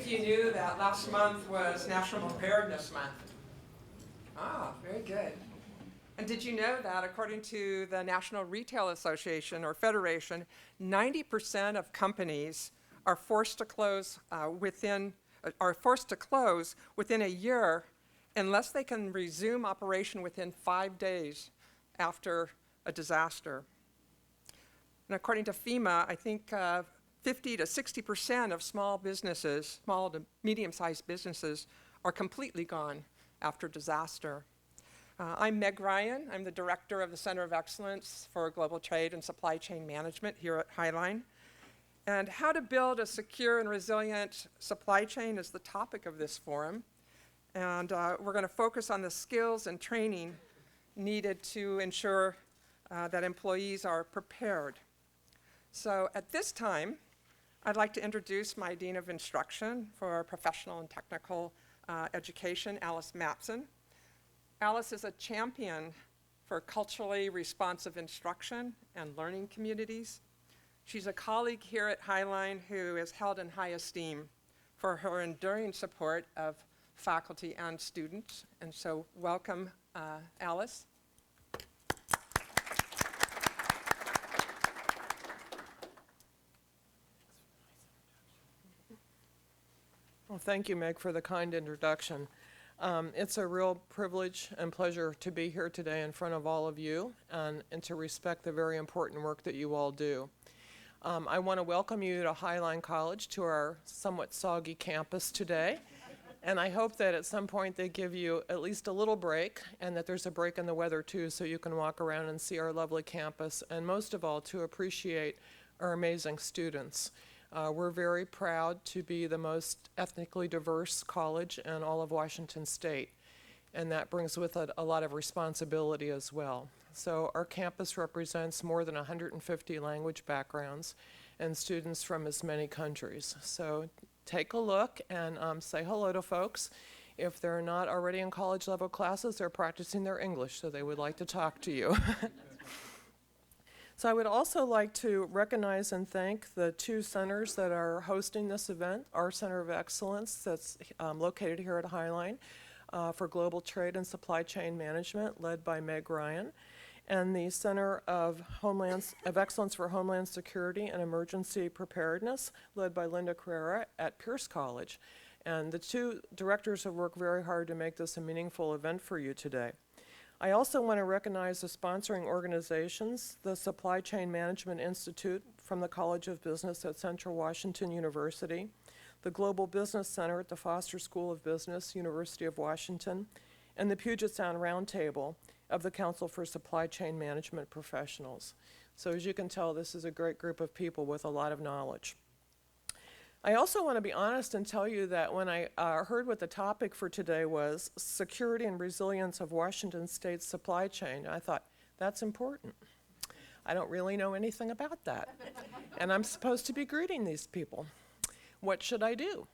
if you knew that last month was National Preparedness Month. Ah, very good. And did you know that according to the National Retail Association or Federation, 90% of companies are forced to close within a year unless they can resume operation within 5 days after a disaster. And according to FEMA, I think 50 to 60% of small businesses, small to medium-sized businesses, are completely gone after disaster. I'm Meg Ryan. I'm the director of the Center of Excellence for Global Trade and Supply Chain Management here at Highline. And how to build a secure and resilient supply chain is the topic of this forum. And we're going to focus on the skills and training needed to ensure that employees are prepared. So at this time, I'd like to introduce my Dean of Instruction for Professional and Technical Education, Alice Matson. Alice is a champion for culturally responsive instruction and learning communities. She's a colleague here at Highline who is held in high esteem for her enduring support of faculty and students. And so welcome, Alice. Well, thank you, Meg, for the kind introduction. It's a real privilege and pleasure to be here today in front of all of you and to respect the very important work that you all do. I want to welcome you to Highline College, to our somewhat soggy campus today. And I hope that at some point they give you at least a little break, and that there's a break in the weather too, so you can walk around and see our lovely campus, and most of all, to appreciate our amazing students. We're very proud to be the most ethnically diverse college in all of Washington State, and that brings with it a lot of responsibility as well. So our campus represents more than 150 language backgrounds and students from as many countries. So take a look and say hello to folks. If they're not already in college level classes, they're practicing their English, so they would like to talk to you. So I would also like to recognize and thank the two centers that are hosting this event. Our Center of Excellence that's located here at Highline for Global Trade and Supply Chain Management, led by Meg Ryan, and the Center of Excellence for Homeland Security and Emergency Preparedness, led by Linda Carrera at Pierce College. And the two directors have worked very hard to make this a meaningful event for you today. I also want to recognize the sponsoring organizations, the Supply Chain Management Institute from the College of Business at Central Washington University, the Global Business Center at the Foster School of Business, University of Washington, and the Puget Sound Roundtable of the Council for Supply Chain Management Professionals. So as you can tell, this is a great group of people with a lot of knowledge. I also want to be honest and tell you that when I heard what the topic for today was, security and resilience of Washington State's supply chain, I thought, that's important. I don't really know anything about that. And I'm supposed to be greeting these people. What should I do?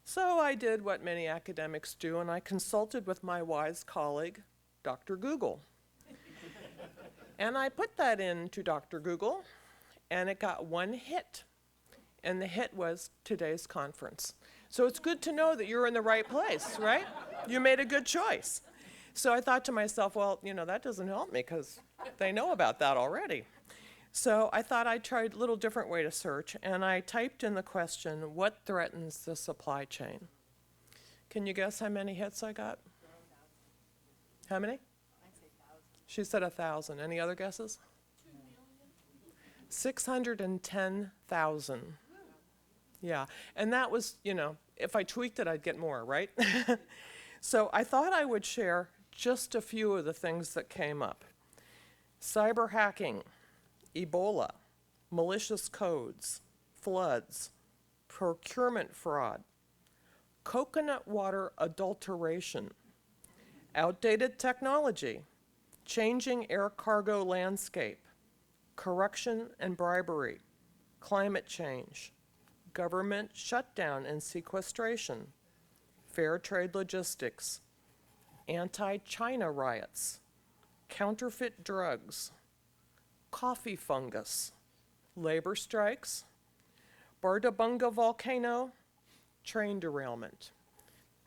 So I did what many academics do, and I consulted with my wise colleague, Dr. Google. And I put that into Dr. Google, and it got one hit. And the hit was today's conference. So it's good to know that you're in the right place, right? You made a good choice. So I thought to myself, well, you know, that doesn't help me because they know about that already. So I thought I'd try a little different way to search, and I typed in the question, what threatens the supply chain? Can you guess how many hits I got? How many? I'd say 1,000. She said 1,000. Any other guesses? 2 million? 610,000. Yeah, and that was, you know, if I tweaked it, I'd get more, right? So I thought I would share just a few of the things that came up. Cyber hacking, Ebola, malicious codes, floods, procurement fraud, coconut water adulteration, outdated technology, changing air cargo landscape, corruption and bribery, climate change, government shutdown and sequestration, fair trade logistics, anti-China riots, counterfeit drugs, coffee fungus, labor strikes, Bardabunga volcano, train derailment.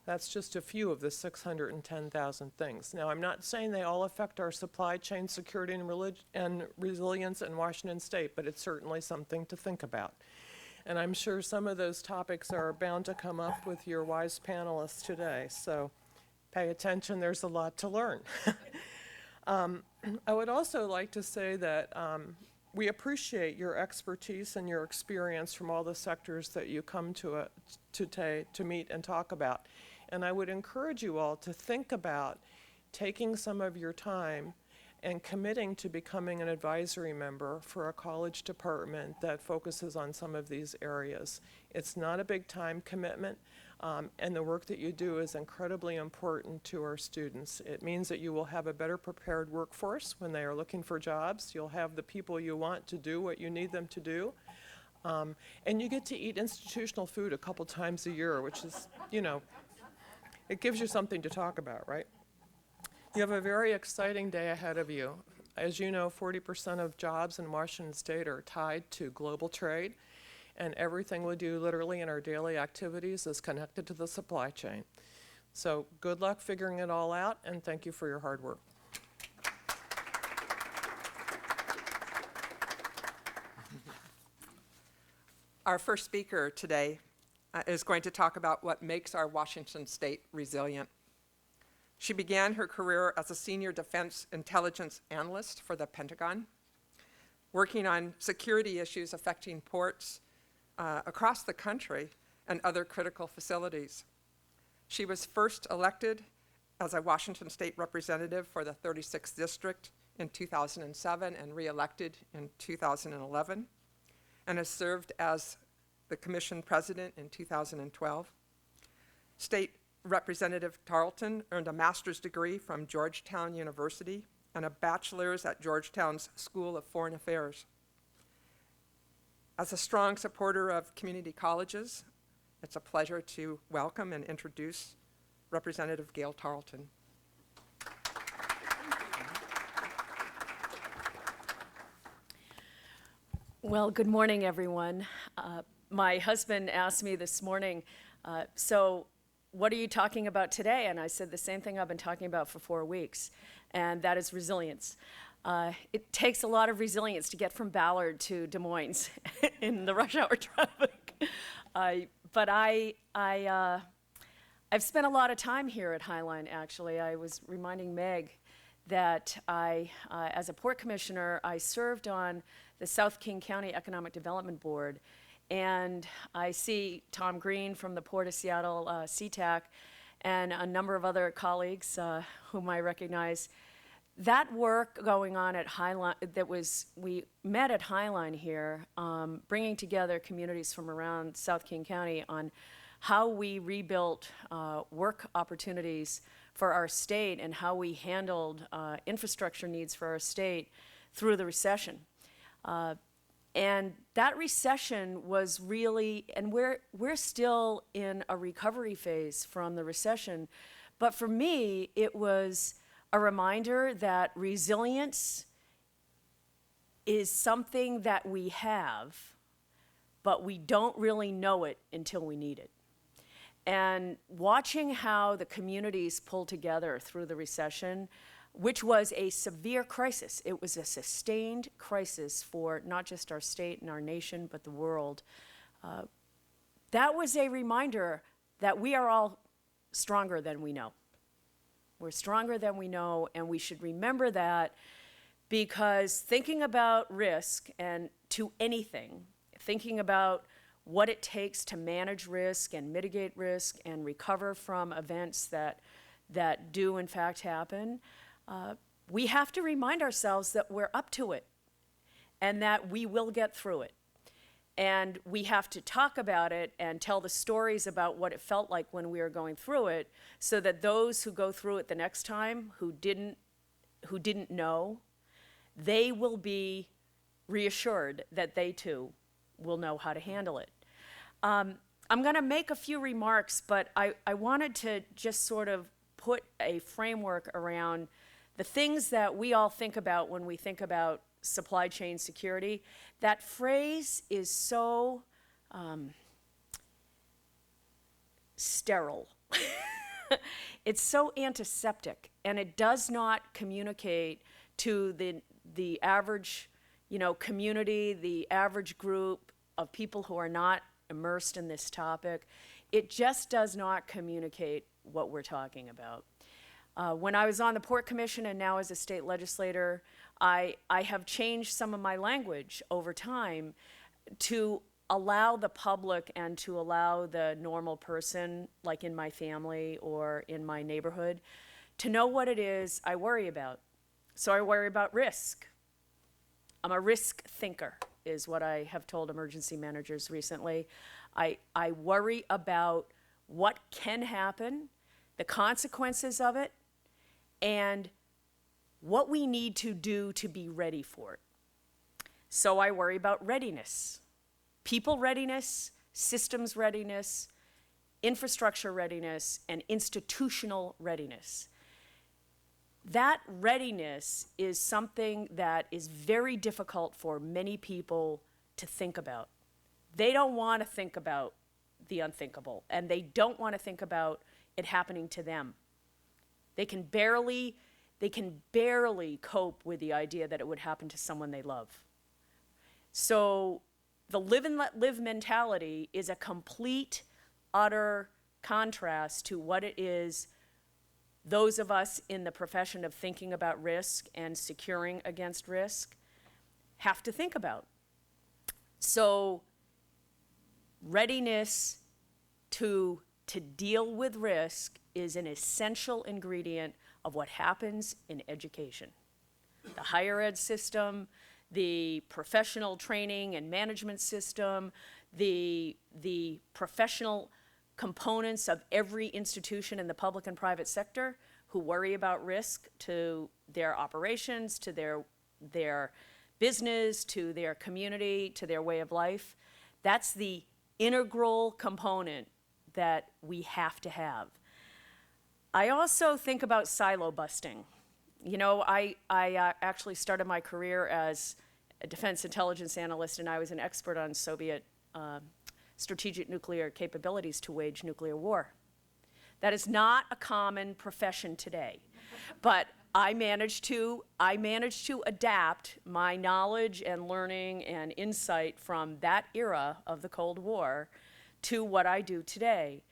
That's just a few of the 610,000 things. Now, I'm not saying they all affect our supply chain security and resilience in Washington State, but it's certainly something to think about. And I'm sure some of those topics are bound to come up with your wise panelists today, so pay attention, there's a lot to learn. I would also like to say that we appreciate your expertise and your experience from all the sectors that you come to meet and talk about. And I would encourage you all to think about taking some of your time and committing to becoming an advisory member for a college department that focuses on some of these areas. It's not a big time commitment, and the work that you do is incredibly important to our students. It means that you will have a better prepared workforce when they are looking for jobs. You'll have the people you want to do what you need them to do. And you get to eat institutional food a couple times a year, which is, you know, it gives you something to talk about, right? You have a very exciting day ahead of you. As you know, 40% of jobs in Washington State are tied to global trade, and everything we do literally in our daily activities is connected to the supply chain. So good luck figuring it all out, and thank you for your hard work. Our first speaker today is going to talk about what makes our Washington State resilient. She began her career as a senior defense intelligence analyst for the Pentagon, working on security issues affecting ports across the country and other critical facilities. She was first elected as a Washington State representative for the 36th District in 2007 and re-elected in 2011, and has served as the commission president in 2012. State Representative Tarleton earned a master's degree from Georgetown University and a bachelor's at Georgetown's School of Foreign Affairs. As a strong supporter of community colleges, it's a pleasure to welcome and introduce Representative Gail Tarleton. Well, good morning, everyone. My husband asked me this morning, so what are you talking about today? And I said the same thing I've been talking about for 4 weeks, and that is resilience. It takes a lot of resilience to get from Ballard to Des Moines in the rush hour traffic. But I've spent a lot of time here at Highline, actually. I was reminding Meg that as a port commissioner, I served on the South King County Economic Development Board. And I see Tom Green from the Port of Seattle, CTAC, and a number of other colleagues whom I recognize. That work going on at Highline, we met at Highline here, bringing together communities from around South King County on how we rebuilt work opportunities for our state and how we handled infrastructure needs for our state through the recession. And that recession was really, and we're still in a recovery phase from the recession, but for me, it was a reminder that resilience is something that we have, but we don't really know it until we need it. And watching how the communities pulled together through the recession, which was a severe crisis. It was a sustained crisis for not just our state and our nation, but the world. That was a reminder that we are all stronger than we know. We're stronger than we know, and we should remember that, because thinking about risk and to anything, thinking about what it takes to manage risk and mitigate risk and recover from events that do in fact happen, we have to remind ourselves that we're up to it and that we will get through it. And we have to talk about it and tell the stories about what it felt like when we were going through it, so that those who go through it the next time, who didn't know, they will be reassured that they too will know how to handle it. I'm going to make a few remarks, but I wanted to just sort of put a framework around the things that we all think about when we think about supply chain security. That phrase is so sterile. It's so antiseptic, and it does not communicate to the average, community, the average group of people who are not immersed in this topic. It just does not communicate what we're talking about. When I was on the Port Commission and now as a state legislator, I have changed some of my language over time to allow the public and to allow the normal person, like in my family or in my neighborhood, to know what it is I worry about. So I worry about risk. I'm a risk thinker, is what I have told emergency managers recently. I worry about what can happen, the consequences of it, and what we need to do to be ready for it. So I worry about readiness. People readiness, systems readiness, infrastructure readiness, and institutional readiness. That readiness is something that is very difficult for many people to think about. They don't want to think about the unthinkable, and they don't want to think about it happening to them. They can barely cope with the idea that it would happen to someone they love. So the live and let live mentality is a complete, utter contrast to what it is those of us in the profession of thinking about risk and securing against risk have to think about. So readiness to deal with risk is an essential ingredient of what happens in education. The higher ed system, the professional training and management system, the professional components of every institution in the public and private sector who worry about risk to their operations, to their business, to their community, to their way of life. That's the integral component that we have to have. I also think about silo busting. I actually started my career as a defense intelligence analyst, and I was an expert on Soviet strategic nuclear capabilities to wage nuclear war. That is not a common profession today, but I managed to adapt my knowledge and learning and insight from that era of the Cold War to what I do today,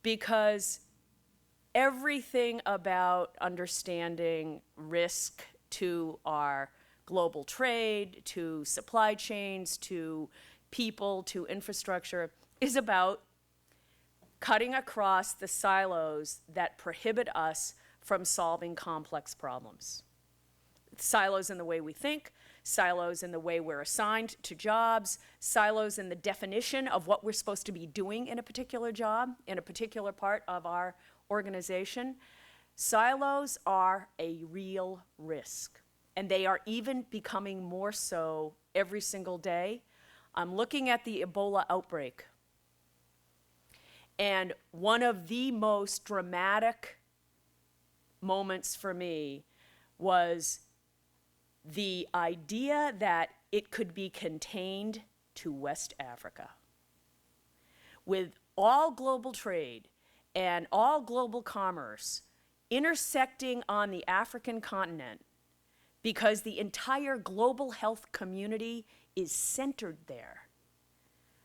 because everything about understanding risk to our global trade, to supply chains, to people, to infrastructure is about cutting across the silos that prohibit us from solving complex problems. Silos in the way we think, silos in the way we're assigned to jobs, silos in the definition of what we're supposed to be doing in a particular job, in a particular part of our organization. Silos are a real risk, and they are even becoming more so every single day. I'm looking at the Ebola outbreak, and one of the most dramatic moments for me was the idea that it could be contained to West Africa. With all global trade and all global commerce intersecting on the African continent, because the entire global health community is centered there.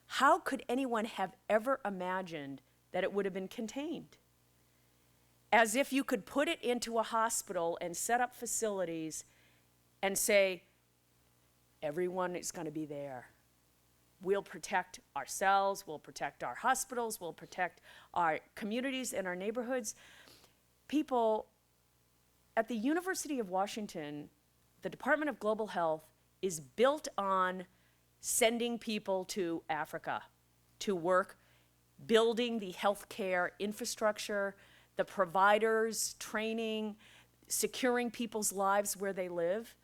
How could anyone have ever imagined that it would have been contained? As if you could put it into a hospital and set up facilities and say, everyone is going to be there. We'll protect ourselves, we'll protect our hospitals, we'll protect our communities and our neighborhoods. People at the University of Washington, the Department of Global Health is built on sending people to Africa to work, building the healthcare infrastructure, the providers, training, securing people's lives where they live,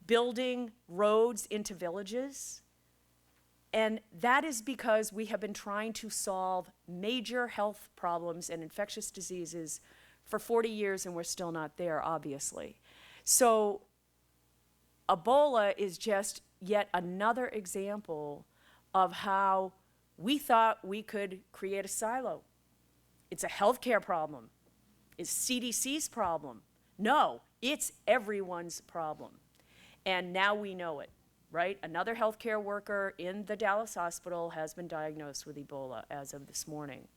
building roads into villages. And that is because we have been trying to solve major health problems and infectious diseases for 40 years, and we're still not there, obviously. So Ebola is just yet another example of how we thought we could create a silo. it's a healthcare problem. It's CDC's problem. No, it's everyone's problem. And now we know it, right? Another healthcare worker in the Dallas hospital has been diagnosed with Ebola as of this morning.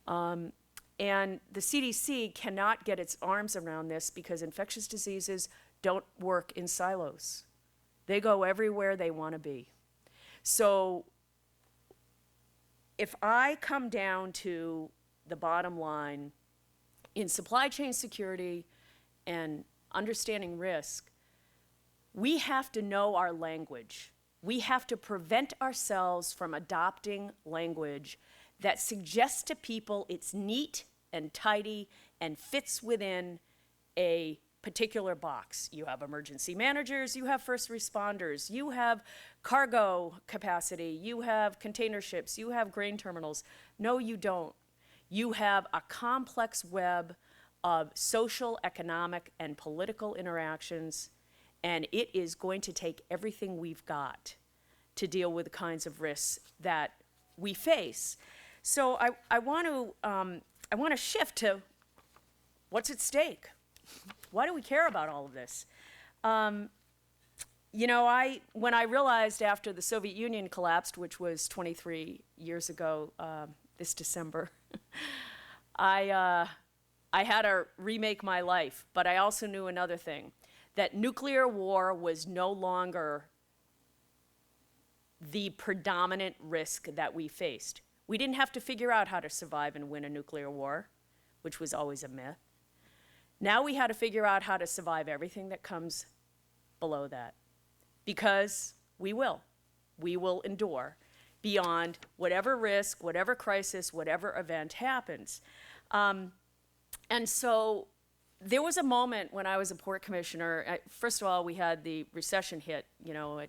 And the CDC cannot get its arms around this because infectious diseases don't work in silos. They go everywhere they want to be. So if I come down to the bottom line in supply chain security and understanding risk, we have to know our language. We have to prevent ourselves from adopting language that suggests to people it's neat and tidy and fits within a particular box. You have emergency managers, you have first responders, you have cargo capacity, you have container ships, you have grain terminals. No, you don't. You have a complex web of social, economic, and political interactions, and it is going to take everything we've got to deal with the kinds of risks that we face. So I want to shift to what's at stake. Why do we care about all of this? You know, when I realized after the Soviet Union collapsed, which was 23 years ago this December, I had to remake my life, but I also knew another thing, that nuclear war was no longer the predominant risk that we faced. We didn't have to figure out how to survive and win a nuclear war, which was always a myth. Now we had to figure out how to survive everything that comes below that, because we will. We will endure beyond whatever risk, whatever crisis, whatever event happens. And so there was a moment when I was a port commissioner. First of all, we had the recession hit, you know,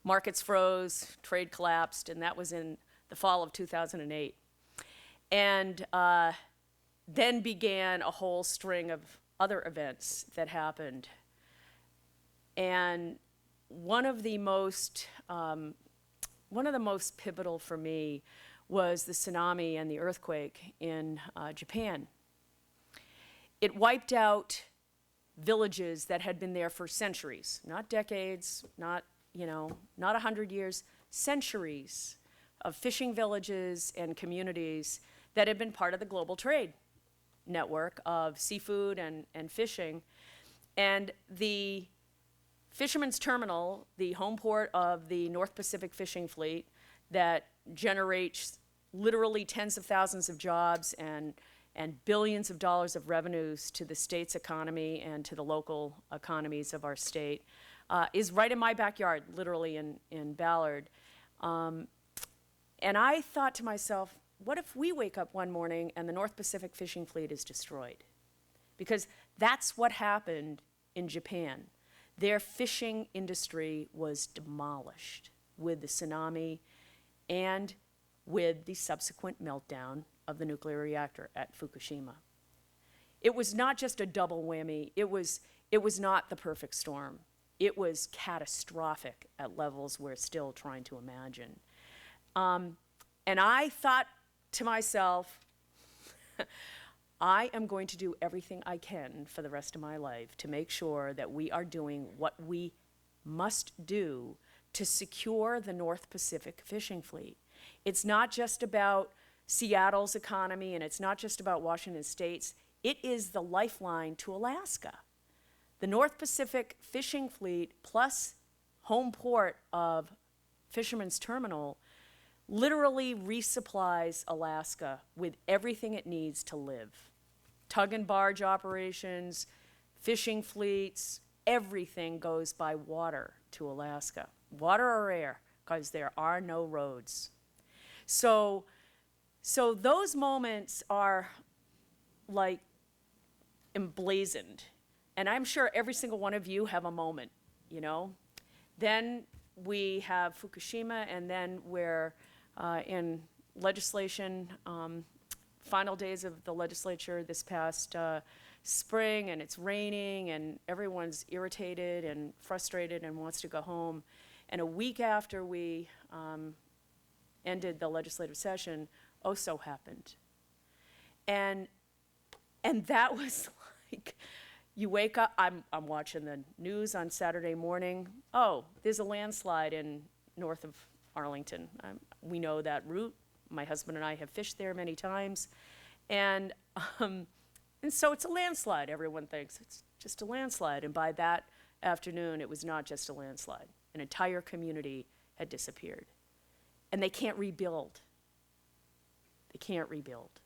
markets froze, trade collapsed, and that was in the fall of 2008. And then began a whole string of other events that happened. And one of the most pivotal for me was the tsunami and the earthquake in Japan. It wiped out villages that had been there for centuries, not decades, not 100 years, centuries of fishing villages and communities that had been part of the global trade network of seafood and fishing. And the Fisherman's Terminal, the home port of the North Pacific Fishing Fleet that generates literally tens of thousands of jobs and billions of dollars of revenues to the state's economy and to the local economies of our state, is right in my backyard, literally in Ballard. And I thought to myself, what if we wake up one morning and the North Pacific Fishing Fleet is destroyed? Because that's what happened in Japan. Their fishing industry was demolished with the tsunami and with the subsequent meltdown of the nuclear reactor at Fukushima. It was not just a double whammy. It was not the perfect storm. It was catastrophic at levels we're still trying to imagine. And I thought to myself, I am going to do everything I can for the rest of my life to make sure that we are doing what we must do to secure the North Pacific Fishing Fleet. It's not just about Seattle's economy, and it's not just about Washington State's. It is the lifeline to Alaska. The North Pacific Fishing Fleet plus home port of Fisherman's Terminal literally resupplies Alaska with everything it needs to live. Tug and barge operations, fishing fleets, everything goes by water to Alaska. Water or air, because there are no roads. So those moments are like emblazoned. And I'm sure every single one of you have a moment, you know? Then we have Fukushima, and then we're in legislation, final days of the legislature this past spring, and it's raining, and everyone's irritated and frustrated and wants to go home. And a week after we ended the legislative session, OSO happened. And that was like, you wake up, I'm watching the news on Saturday morning. Oh, there's a landslide in north of Arlington. We know that route. My husband and I have fished there many times. And so it's a landslide. Everyone thinks it's just a landslide. And by that afternoon, it was not just a landslide. An entire community had disappeared. And they can't rebuild. They can't rebuild.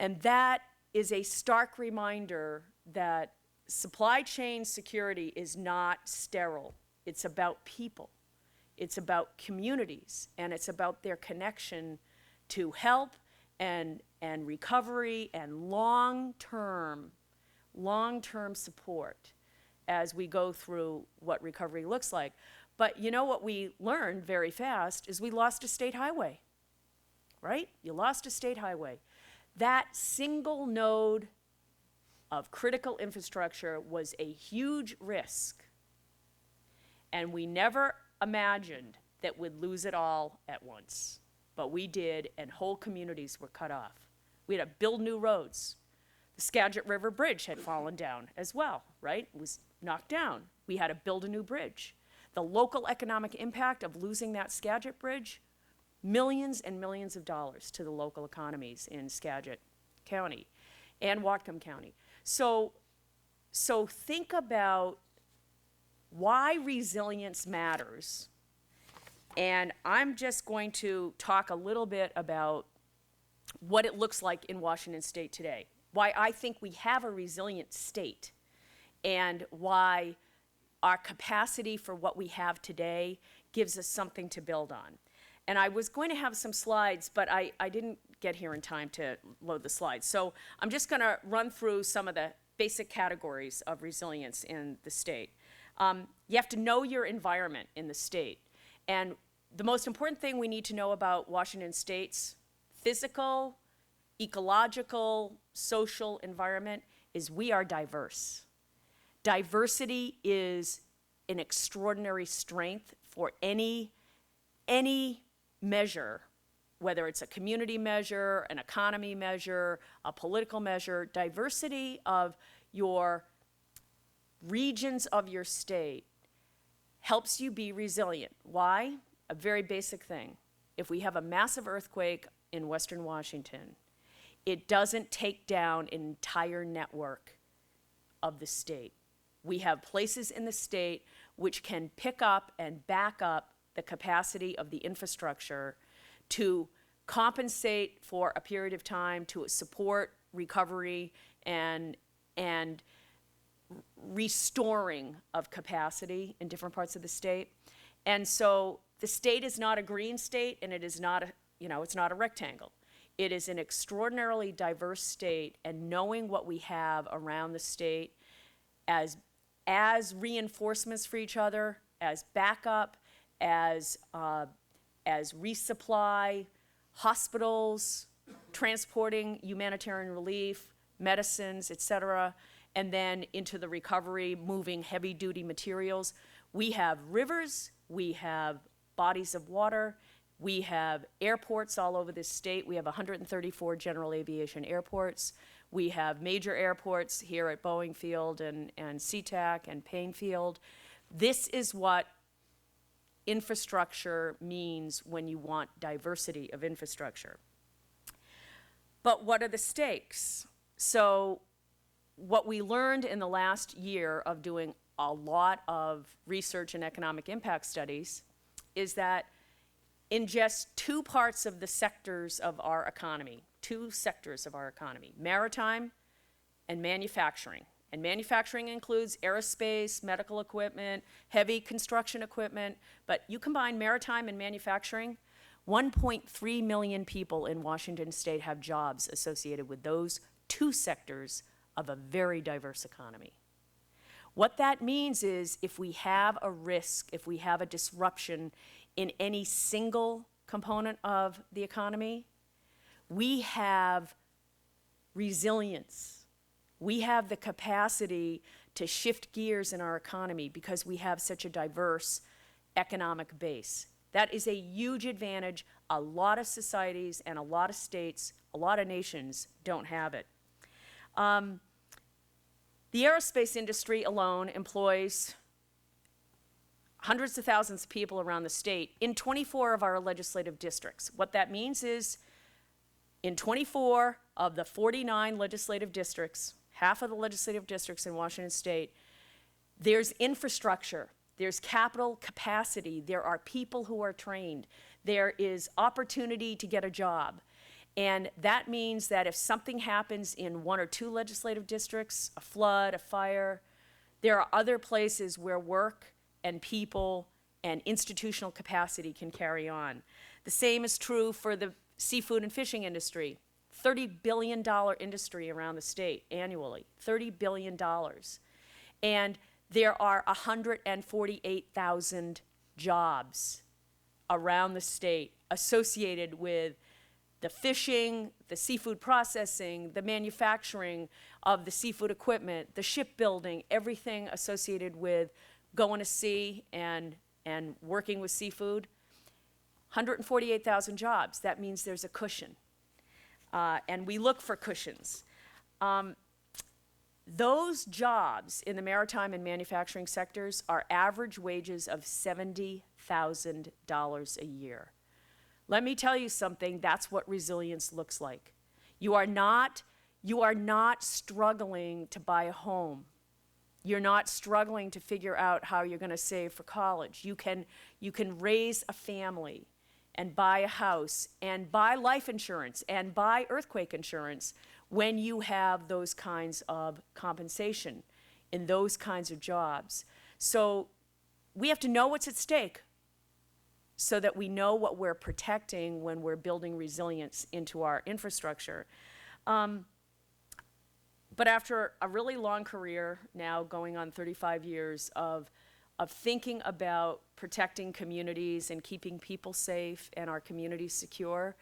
And that is a stark reminder that supply chain security is not sterile. It's about people. It's about communities, and it's about their connection to help and recovery and long-term support as we go through what recovery looks like. But you know what we learned very fast is we lost a state highway, right? You lost a state highway. That single node of critical infrastructure was a huge risk. And we never imagined that we'd lose it all at once. But we did, and whole communities were cut off. We had to build new roads. The Skagit River Bridge had fallen down as well, right? It was knocked down. We had to build a new bridge. The local economic impact of losing that Skagit Bridge, millions and millions of dollars to the local economies in Skagit County and Whatcom County. So think about why resilience matters. And I'm just going to talk a little bit about what it looks like in Washington State today, why I think we have a resilient state, and why our capacity for what we have today gives us something to build on. And I was going to have some slides, but I didn't get here in time to load the slides. So I'm just going to run through some of the basic categories of resilience in the state. You have to know your environment in the state. And the most important thing we need to know about Washington State's physical, ecological, social environment is we are diverse. Diversity is an extraordinary strength for any measure, whether it's a community measure, an economy measure, a political measure. Diversity of your regions of your state helps you be resilient. Why? A very basic thing. If we have a massive earthquake in Western Washington, it doesn't take down an entire network of the state. We have places in the state which can pick up and back up the capacity of the infrastructure to compensate for a period of time, to support recovery and restoring of capacity in different parts of the state. And so the state is not a green state, and it is not it's not a rectangle. It is an extraordinarily diverse state, and knowing what we have around the state as reinforcements for each other, as backup, as resupply, hospitals, transporting humanitarian relief, medicines, et cetera, and then into the recovery, moving heavy-duty materials. We have rivers, we have bodies of water, we have airports all over this state. We have 134 general aviation airports. We have major airports here at Boeing Field and SeaTac and Payne Field. This is what infrastructure means when you want diversity of infrastructure. But what are the stakes? So what we learned in the last year of doing a lot of research and economic impact studies is that in just two parts of the sectors of our economy, maritime and manufacturing. And manufacturing includes aerospace, medical equipment, heavy construction equipment, but you combine maritime and manufacturing, 1.3 million people in Washington State have jobs associated with those two sectors of a very diverse economy. What that means is if we have a risk, if we have a disruption in any single component of the economy, we have resilience. We have the capacity to shift gears in our economy because we have such a diverse economic base. That is a huge advantage. A lot of societies and a lot of states, a lot of nations don't have it. The aerospace industry alone employs hundreds of thousands of people around the state in 24 of our legislative districts. What that means is in 24 of the 49 legislative districts, half of the legislative districts in Washington state, there's infrastructure, there's capital capacity, there are people who are trained, there is opportunity to get a job. And that means that if something happens in one or two legislative districts, a flood, a fire, there are other places where work and people and institutional capacity can carry on. The same is true for the seafood and fishing industry. $30 billion industry around the state annually, $30 billion. And there are 148,000 jobs around the state associated with the fishing, the seafood processing, the manufacturing of the seafood equipment, the shipbuilding, everything associated with going to sea and working with seafood. 148,000 jobs. That means there's a cushion. And we look for cushions. Those jobs in the maritime and manufacturing sectors are average wages of $70,000 a year. Let me tell you something, that's what resilience looks like. You are not struggling to buy a home. You're not struggling to figure out how you're going to save for college. You can raise a family and buy a house and buy life insurance and buy earthquake insurance when you have those kinds of compensation in those kinds of jobs. So we have to know what's at stake so that we know what we're protecting when we're building resilience into our infrastructure. But after a really long career, now going on 35 years of thinking about protecting communities and keeping people safe and our communities secure,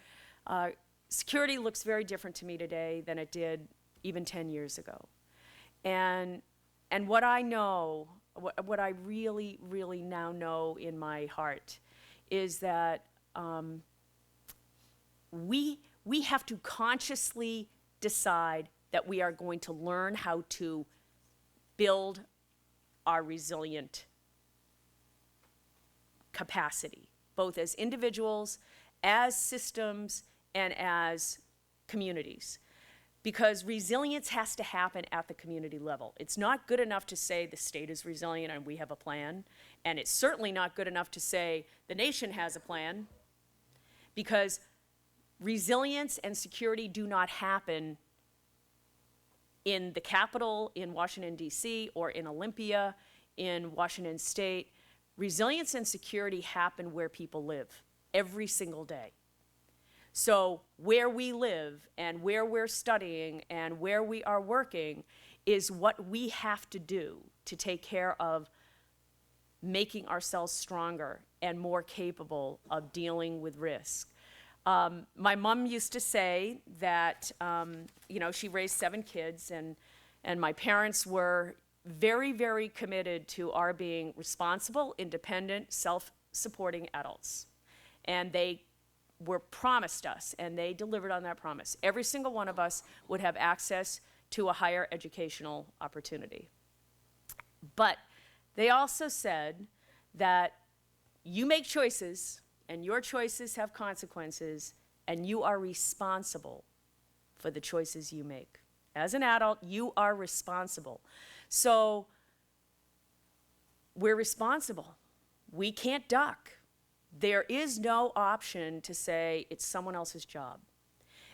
security looks very different to me today than it did even 10 years ago. And what I know, what I really, really now know in my heart is that we have to consciously decide that we are going to learn how to build our resilient capacity, both as individuals, as systems, and as communities. Because resilience has to happen at the community level. It's not good enough to say the state is resilient and we have a plan, and it's certainly not good enough to say the nation has a plan, because resilience and security do not happen in the Capitol, in Washington, D.C., or in Olympia, in Washington State. Resilience and security happen where people live every single day. So where we live and where we're studying and where we are working is what we have to do to take care of making ourselves stronger and more capable of dealing with risk. My mom used to say that, she raised 7 kids, and my parents were very, very committed to our being responsible, independent, self-supporting adults. And they were promised us, and they delivered on that promise. Every single one of us would have access to a higher educational opportunity. But they also said that you make choices, and your choices have consequences, and you are responsible for the choices you make. As an adult, you are responsible. So we're responsible. We can't duck. There is no option to say it's someone else's job.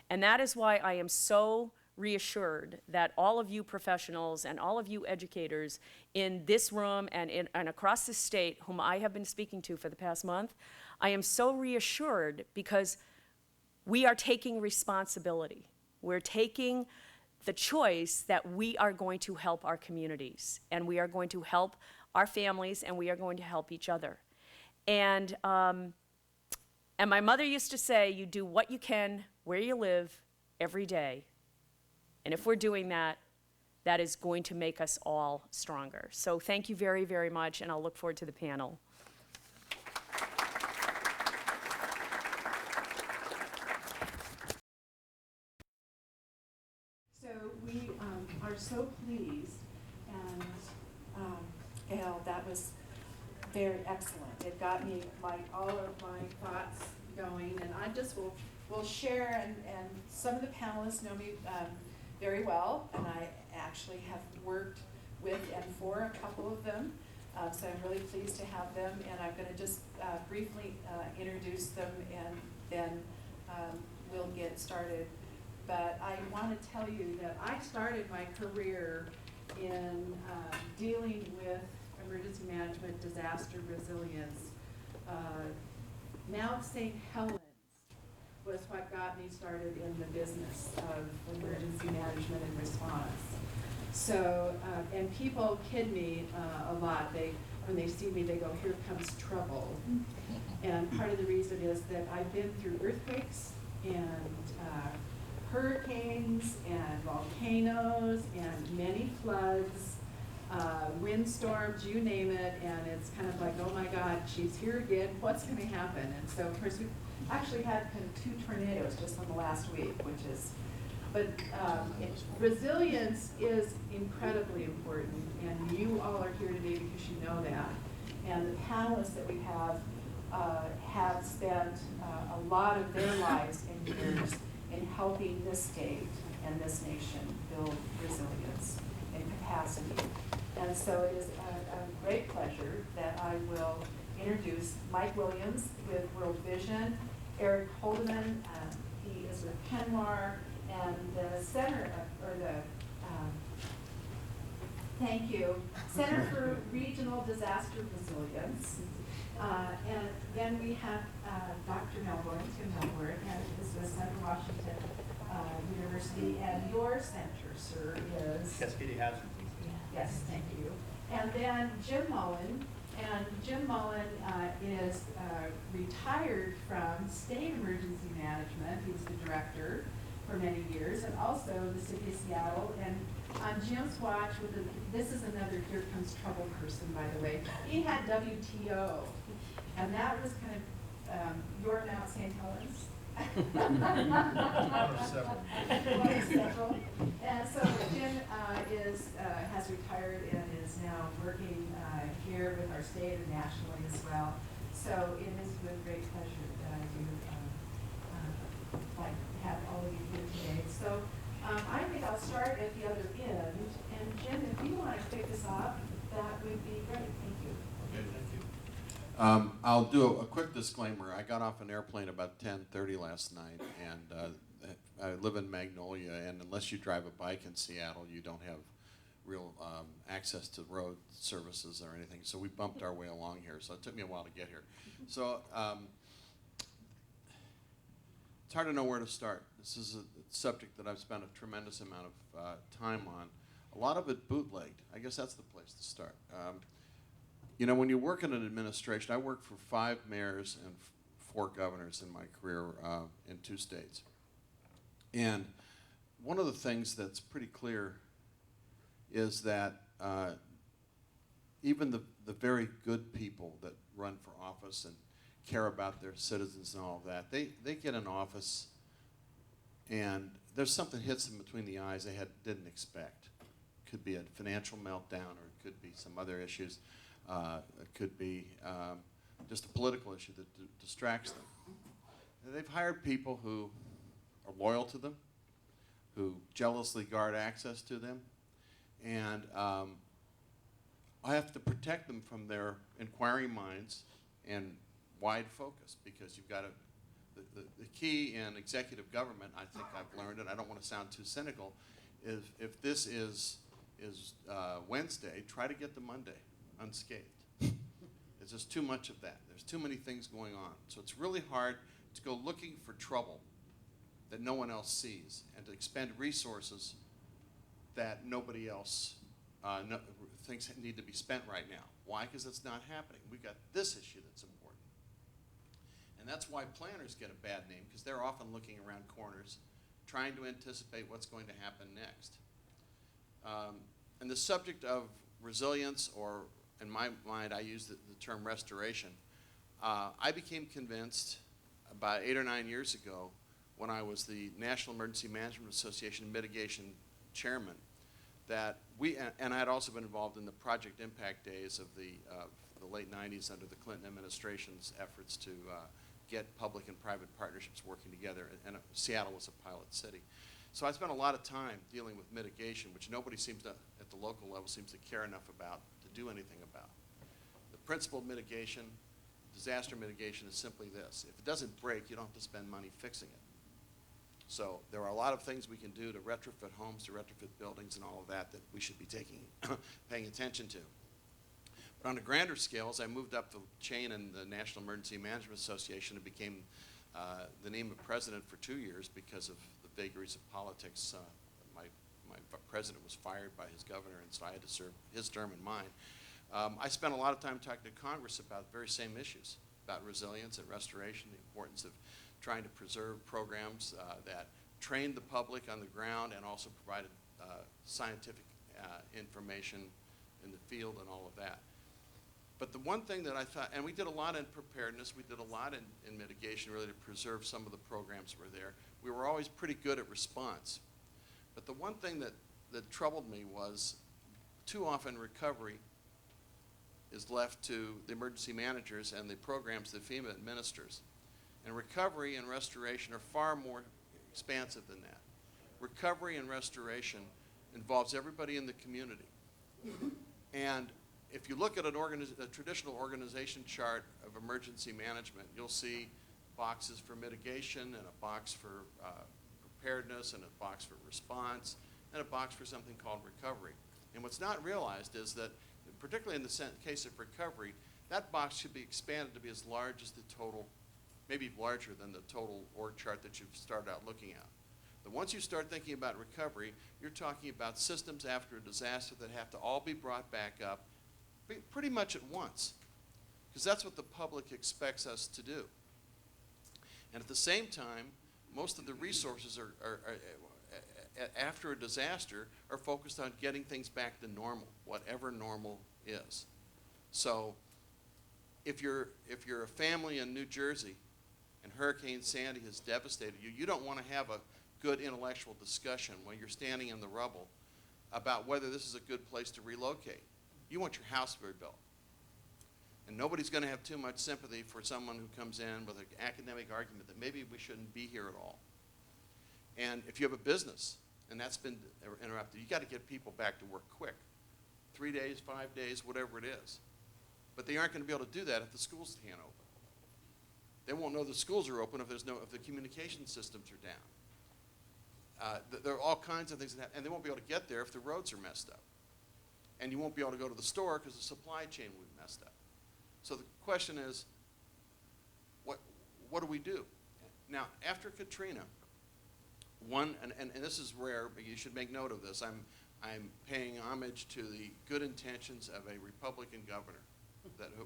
And that is why I am so reassured that all of you professionals and all of you educators in this room and across the state, whom I have been speaking to for the past month, I am so reassured because we are taking responsibility. We're taking the choice that we are going to help our communities, and we are going to help our families, and we are going to help each other. And my mother used to say, you do what you can where you live every day. And if we're doing that, that is going to make us all stronger. So thank you very, very much, and I'll look forward to the panel. are so pleased. And Gail, that was very excellent. It got me all of my thoughts going, and I just will share. And some of the panelists know me very well, and I actually have worked with and for a couple of them. So I'm really pleased to have them, and I'm going to just briefly introduce them, and then we'll get started. But I want to tell you that I started my career in dealing with emergency management, disaster resilience. Mount St. Helens was what got me started in the business of emergency management and response. So, and people kid me a lot. When they see me, they go, "Here comes trouble." And part of the reason is that I've been through earthquakes and hurricanes and volcanoes and many floods, windstorms, you name it, and it's kind of like, oh my God, she's here again, what's going to happen? And so, of course, we've actually had kind of 2 tornadoes just in the last week, but resilience is incredibly important, and you all are here today because you know that. And the panelists that we have spent a lot of their lives and years in helping this state and this nation build resilience and capacity. And so it is a great pleasure that I will introduce Mike Williams with World Vision, Eric Holdeman, he is with Kenmar, and the Center Center for Regional Disaster Resilience. And then we have Dr. Melbourne, Tim Melbourne, and this is Central Washington University, and your center, sir, is? Cascadia Hazard. Yes, thank you. And then Jim Mullen, and Jim Mullen is retired from State Emergency Management. He's the director for many years, and also the City of Seattle. And on Jim's watch, this is another Here Comes Trouble person, by the way. He had WTO, and that was kind of your Mount St. Helens. One of several. One of several. And so Jim has retired and is now working here with our state and nationally as well. So it is with great pleasure that I do like to have all of you here today. So I think I'll start at the other end. And Jim, if you want to kick us off, that would be great. Thank you. Okay, thank you. I'll do a quick disclaimer. I got off an airplane about 10:30 last night, and I live in Magnolia, and unless you drive a bike in Seattle, you don't have real access to road services or anything. So we bumped our way along here. So it took me a while to get here. So it's hard to know where to start. This is a subject that I've spent a tremendous amount of time on. A lot of it bootlegged. I guess that's the place to start. You know, when you work in an administration, I worked for 5 mayors and 4 governors in my career in 2 states. And one of the things that's pretty clear is that even the very good people that run for office and care about their citizens and all of that, they get in office and there's something hits them between the eyes they didn't expect. It could be a financial meltdown, or it could be some other issues. It could be just a political issue that distracts them. And they've hired people who are loyal to them, who jealously guard access to them, and I have to protect them from their inquiring minds and wide focus, because you've got the key in executive government, I think I've learned, and I don't want to sound too cynical, is if this is Wednesday, try to get to Monday unscathed. There's just too much of that. There's too many things going on. So it's really hard to go looking for trouble that no one else sees, and to expend resources that nobody else thinks need to be spent right now. Why? Because it's not happening. We've got this issue that's important. And that's why planners get a bad name, because they're often looking around corners, trying to anticipate what's going to happen next. And the subject of resilience, or in my mind, I use the term restoration. I became convinced about 8 or 9 years ago, when I was the National Emergency Management Association mitigation chairman, that and I had also been involved in the Project Impact days of the late 90s under the Clinton administration's efforts to get public and private partnerships working together, and Seattle was a pilot city. So I spent a lot of time dealing with mitigation, which nobody seems to, at the local level, seems to care enough about to do anything about. The principle of mitigation, disaster mitigation, is simply this: if it doesn't break, you don't have to spend money fixing it. So there are a lot of things we can do to retrofit homes, to retrofit buildings, and all of that we should be paying attention to. But on a grander scale, as I moved up the chain in the National Emergency Management Association and became the NEMA president for 2 years because of the vagaries of politics, my president was fired by his governor, and so I had to serve his term and mine. I spent a lot of time talking to Congress about the very same issues, about resilience and restoration, the importance of trying to preserve programs that trained the public on the ground and also provided scientific information in the field and all of that. But the one thing that I thought, and we did a lot in preparedness, we did a lot in mitigation really to preserve some of the programs that were there. We were always pretty good at response. But the one thing that troubled me was too often recovery is left to the emergency managers and the programs that FEMA administers. And recovery and restoration are far more expansive than that. Recovery and restoration involves everybody in the community. And if you look at a traditional organization chart of emergency management, you'll see boxes for mitigation and a box for preparedness and a box for response and a box for something called recovery. And what's not realized is that, particularly in the case of recovery, that box should be expanded to be as large as the total, maybe larger than the total org chart that you've started out looking at. But once you start thinking about recovery, you're talking about systems after a disaster that have to all be brought back up pretty much at once, because that's what the public expects us to do. And at the same time, most of the resources after a disaster are focused on getting things back to normal, whatever normal is. So if you're a family in New Jersey and Hurricane Sandy has devastated you, you don't want to have a good intellectual discussion when you're standing in the rubble about whether this is a good place to relocate. You want your house rebuilt. And nobody's going to have too much sympathy for someone who comes in with an academic argument that maybe we shouldn't be here at all. And if you have a business and that's been interrupted, you got to get people back to work quick. 3 days, 5 days, whatever it is. But they aren't going to be able to do that if the schools can't open. They won't know the schools are open if the communication systems are down. There are all kinds of things that happen, and they won't be able to get there if the roads are messed up. And you won't be able to go to the store because the supply chain will be messed up. So the question is, what do we do? Now, after Katrina, and this is rare, but you should make note of this, I'm paying homage to the good intentions of a Republican governor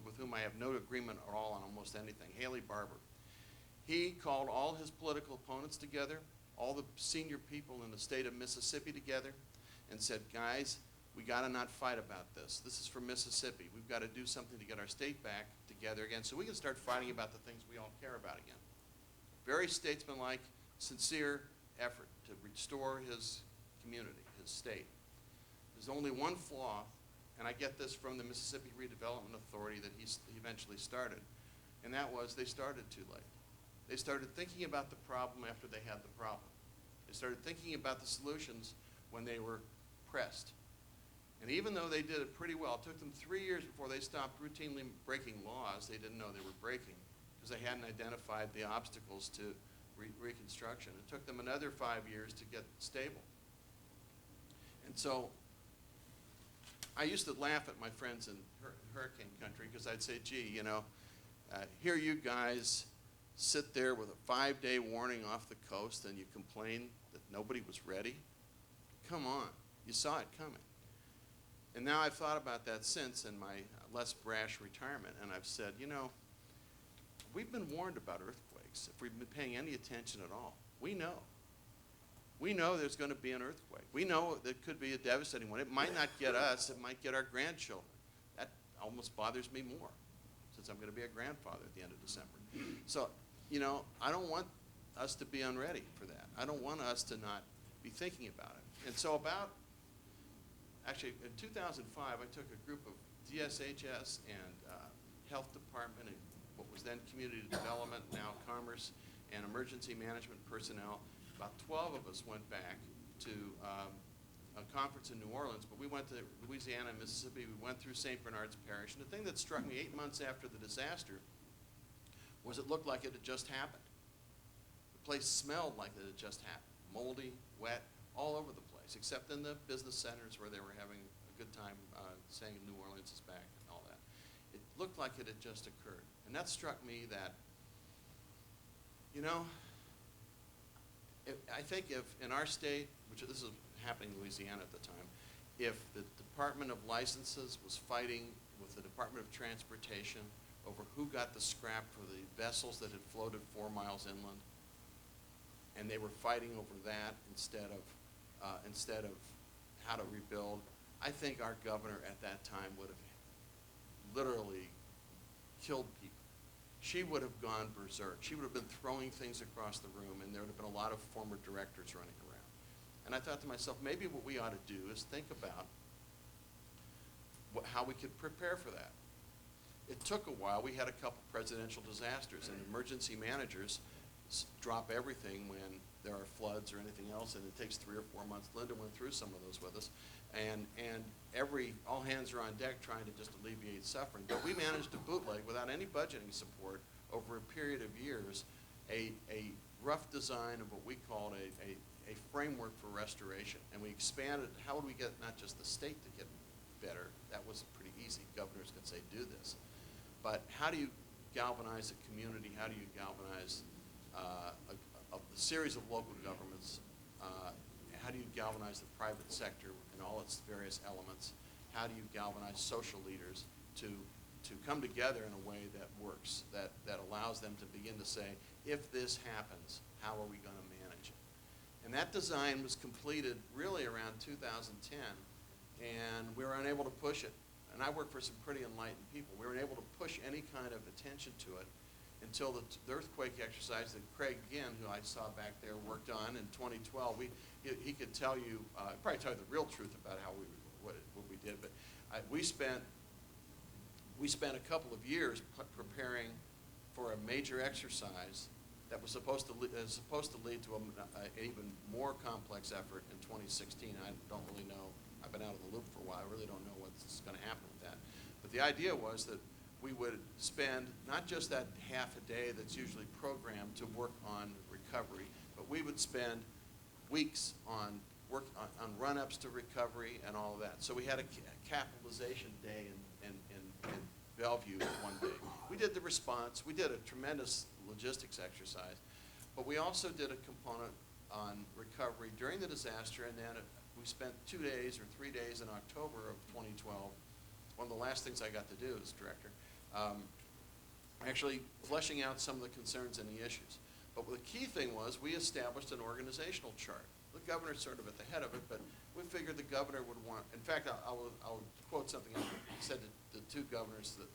with whom I have no agreement at all on almost anything, Haley Barbour. He called all his political opponents together, all the senior people in the state of Mississippi together, and said, guys, we got to not fight about this. This is for Mississippi. We've got to do something to get our state back together again so we can start fighting about the things we all care about again. Very statesmanlike, sincere effort to restore his community, his state. There's only one flaw, and I get this from the Mississippi Redevelopment Authority that he eventually started, and that was they started too late. They started thinking about the problem after they had the problem. They started thinking about the solutions when they were pressed. And even though they did it pretty well, it took them 3 years before they stopped routinely breaking laws they didn't know they were breaking because they hadn't identified the obstacles to reconstruction. It took them another 5 years to get stable. And so I used to laugh at my friends in hurricane country because I'd say, gee, here you guys sit there with a 5-day warning off the coast and you complain that nobody was ready? Come on, you saw it coming. And now I've thought about that since in my less brash retirement, and I've said, we've been warned about earthquakes if we've been paying any attention at all. We know. We know there's going to be an earthquake. We know there could be a devastating one. It might not get us. It might get our grandchildren. That almost bothers me more since I'm going to be a grandfather at the end of December. So, I don't want us to be unready for that. I don't want us to not be thinking about it. And so about actually, in 2005, I took a group of DSHS and Health Department and what was then Community Development, now Commerce, and Emergency Management personnel. About 12 of us went back to a conference in New Orleans, but we went to Louisiana and Mississippi. We went through St. Bernard's Parish, and the thing that struck me 8 months after the disaster was it looked like it had just happened. The place smelled like it had just happened, moldy, wet, all over the place, except in the business centers where they were having a good time saying New Orleans is back and all that. It looked like it had just occurred. And that struck me that, you know, I think if in our state, which this is happening in Louisiana at the time, if the Department of Licenses was fighting with the Department of Transportation over who got the scrap for the vessels that had floated 4 miles inland, and they were fighting over that instead of how to rebuild, I think our governor at that time would have literally killed people. She would have gone berserk. She would have been throwing things across the room, and there would have been a lot of former directors running around. And I thought to myself, maybe what we ought to do is think about how we could prepare for that. It took a while. We had a couple presidential disasters, and emergency managers drop everything when there are floods or anything else, and it takes 3 or 4 months. Linda went through some of those with us, and all hands are on deck trying to just alleviate suffering. But we managed to bootleg, without any budgeting support, over a period of years, a rough design of what we called a framework for restoration. And we expanded, how would we get not just the state to get better? That was pretty easy. Governors could say, do this. But how do you galvanize a community? How do you galvanize a series of local governments? How do you galvanize the private sector in all its various elements? How do you galvanize social leaders to come together in a way that works, that allows them to begin to say, if this happens, how are we going to manage it? And that design was completed really around 2010, and we were unable to push it. And I work for some pretty enlightened people. We were unable to push any kind of attention to it until the earthquake exercise that Craig Ginn, who I saw back there, worked on in 2012. He could tell you, probably tell you the real truth about how what we did. But we spent a couple of years preparing for a major exercise that was supposed to lead to an even more complex effort in 2016. I don't really know. I've been out of the loop for a while. I really don't know what's going to happen with that. But the idea was that we would spend not just that half a day that's usually programmed to work on recovery, but we would spend weeks on work on run-ups to recovery and all of that. So we had a capitalization day in Bellevue one day. We did the response. We did a tremendous logistics exercise, but we also did a component on recovery during the disaster, and then we spent 2 days or 3 days in October of 2012. One of the last things I got to do as director, actually fleshing out some of the concerns and the issues. But the key thing was we established an organizational chart. The governor's sort of at the head of it, but we figured the governor would want, in fact, I'll quote something I said to the 2 governors, the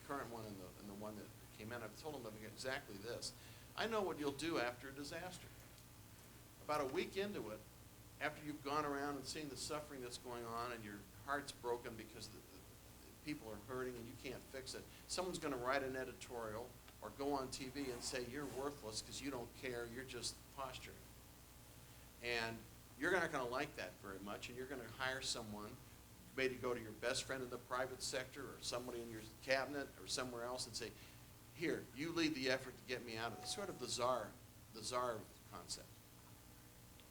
current one and the one that came in. I've told them exactly this. I know what you'll do after a disaster. About a week into it, after you've gone around and seen the suffering that's going on and your heart's broken because the people are hurting and you can't fix it, someone's going to write an editorial or go on TV and say you're worthless because you don't care, you're just posturing. And you're not going to like that very much, and you're going to hire someone, maybe go to your best friend in the private sector or somebody in your cabinet or somewhere else and say, here, you lead the effort to get me out of this. Sort of the czar concept.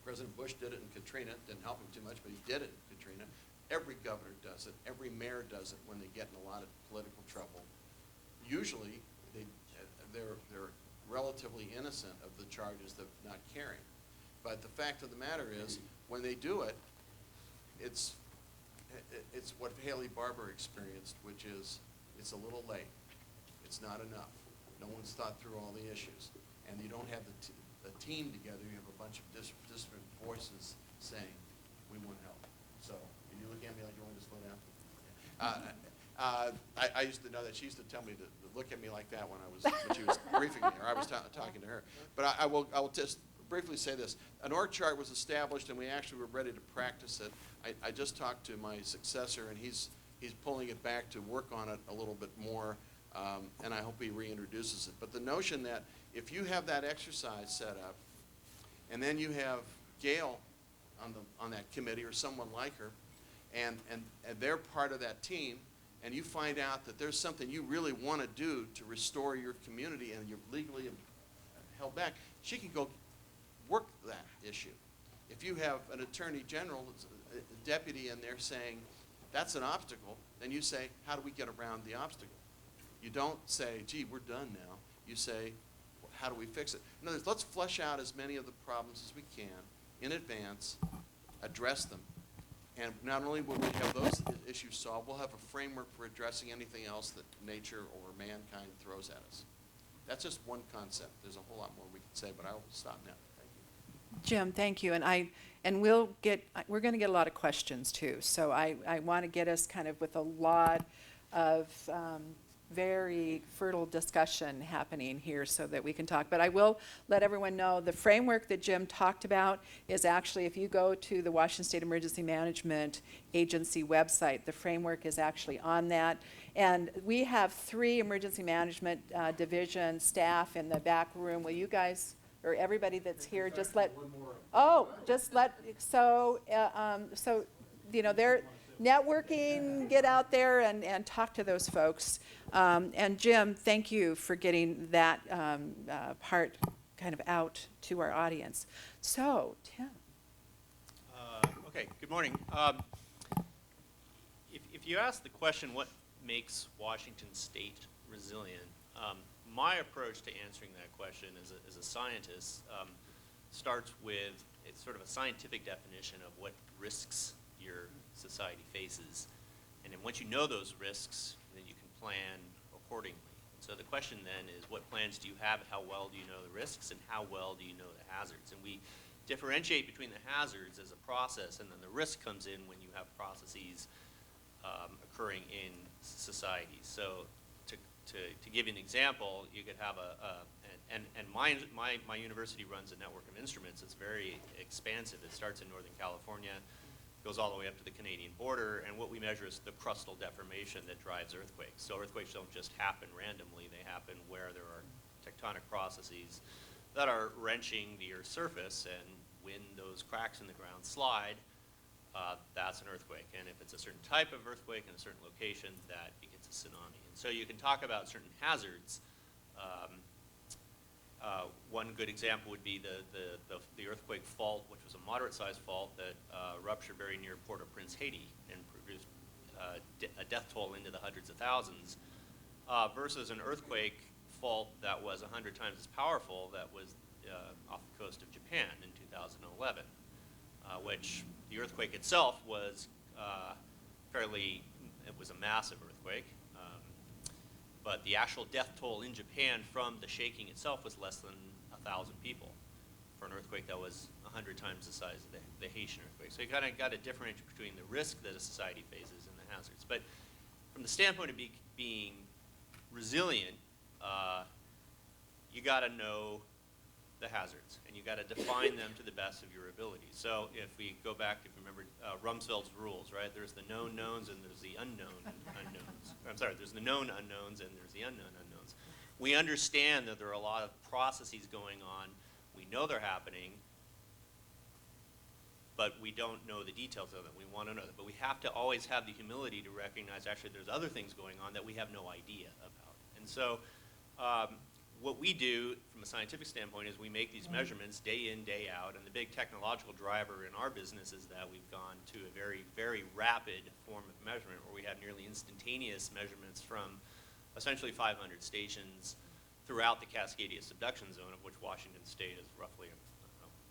President Bush did it in Katrina. Didn't help him too much, but he did it in Katrina. Every governor does it. Every mayor does it when they get in a lot of political trouble. Usually, they're relatively innocent of the charges of not caring. But the fact of the matter is, when they do it, it's what Haley Barbour experienced, which is it's a little late. It's not enough. No one's thought through all the issues. And you don't have the team together. You have a bunch of disparate voices saying, we want help. So, you look at me like you want me to slow down? I used to know that. She used to tell me to look at me like that when she was briefing me, or I was talking to her. But I will just briefly say this. An org chart was established, and we actually were ready to practice it. I just talked to my successor, and he's pulling it back to work on it a little bit more, and I hope he reintroduces it. But the notion that if you have that exercise set up, and then you have Gail on that committee or someone like her, and they're part of that team, and you find out that there's something you really want to do to restore your community and you're legally held back, she can go work that issue. If you have an attorney general, a deputy in there saying, that's an obstacle, then you say, how do we get around the obstacle? You don't say, gee, we're done now. You say, well, how do we fix it? In other words, let's flesh out as many of the problems as we can in advance, address them. And not only will we have those issues solved, we'll have a framework for addressing anything else that nature or mankind throws at us. That's just one concept. There's a whole lot more we could say, but I will stop now. Thank you. Jim, thank you. And we're going to get a lot of questions too. So I want to get us kind of with a lot of very fertile discussion happening here so that we can talk. But I will let everyone know the framework that Jim talked about is actually, if you go to the Washington State Emergency Management Agency website, the framework is actually on that. And we have 3 emergency management division staff in the back room. Will you guys, or everybody that's here, just let, so you know, they're networking, get out there and talk to those folks. And Jim, thank you for getting that part kind of out to our audience. So, Tim. Okay, good morning. If you ask the question, what makes Washington State resilient, my approach to answering that question as a scientist starts with it's sort of a scientific definition of what risks your society faces. And then once you know those risks, then you can plan accordingly. And so the question then is, what plans do you have? How well do you know the risks? And how well do you know the hazards? And we differentiate between the hazards as a process, and then the risk comes in when you have processes occurring in society. So to give you an example, you could have my university runs a network of instruments. It's very expansive. It starts in Northern California, goes all the way up to the Canadian border, and what we measure is the crustal deformation that drives earthquakes. So earthquakes don't just happen randomly. They happen where there are tectonic processes that are wrenching the Earth's surface, and when those cracks in the ground slide, that's an earthquake. And if it's a certain type of earthquake in a certain location, that begins a tsunami. And so you can talk about certain hazards. One good example would be the earthquake fault, which was a moderate-sized fault that ruptured very near Port-au-Prince, Haiti, and produced a death toll into the hundreds of thousands, versus an earthquake fault that was 100 times as powerful that was off the coast of Japan in 2011, which the earthquake itself was it was a massive earthquake. But the actual death toll in Japan from the shaking itself was less than 1,000 people for an earthquake that was 100 times the size of the Haitian earthquake. So you kind of got to differentiate between the risk that a society faces and the hazards. But from the standpoint of being resilient, you got to know the hazards, and you got to define them to the best of your ability. So if we go back, if you remember Rumsfeld's rules, right? There's the known knowns and there's the unknown unknowns. I'm sorry, there's the known unknowns and there's the unknown unknowns. We understand that there are a lot of processes going on. We know they're happening, but we don't know the details of them. We want to know them. But we have to always have the humility to recognize actually there's other things going on that we have no idea about. And so what we do from a scientific standpoint is we make these measurements day in, day out, and the big technological driver in our business is that we've gone to a very, very rapid form of measurement where we have nearly instantaneous measurements from essentially 500 stations throughout the Cascadia subduction zone, of which Washington State is roughly